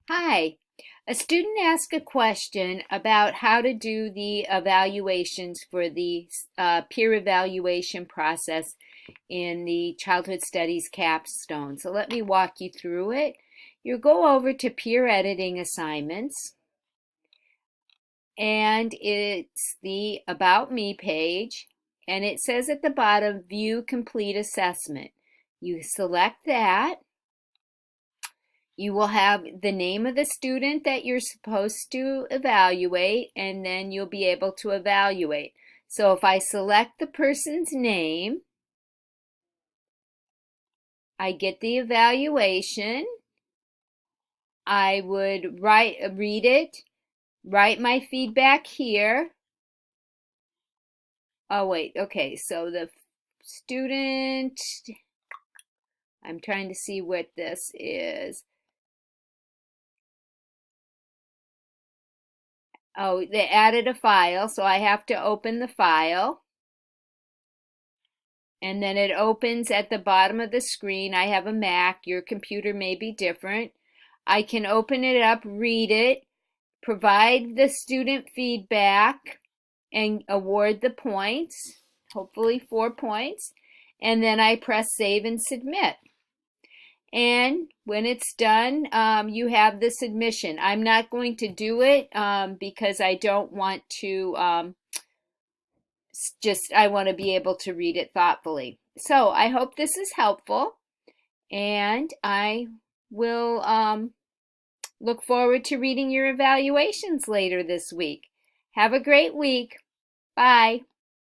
Hi. A student asked a question about how to do the evaluations for the peer evaluation process in the Childhood Studies capstone. So let me walk you through it. You go over to peer editing assignments, and it's the About Me page, and it says at the bottom, View Complete Assessment. You select that. You will have the name of the student that you're supposed to evaluate, and then you'll be able to evaluate. So if I select the person's name, I get the evaluation. I would read it, write my feedback here. Oh, wait, okay, so the student, I'm trying to see what this is. Oh, they added a file, so I have to open the file. And then it opens at the bottom of the screen. I have a Mac. Your computer may be different. I can open it up, read it, provide the student feedback, and award the points, hopefully 4 points. And then I press save and submit. And when it's done, you have the submission. I'm not going to do it because I don't want to I want to be able to read it thoughtfully. So I hope this is helpful, and I will look forward to reading your evaluations later this week. Have a great week. Bye.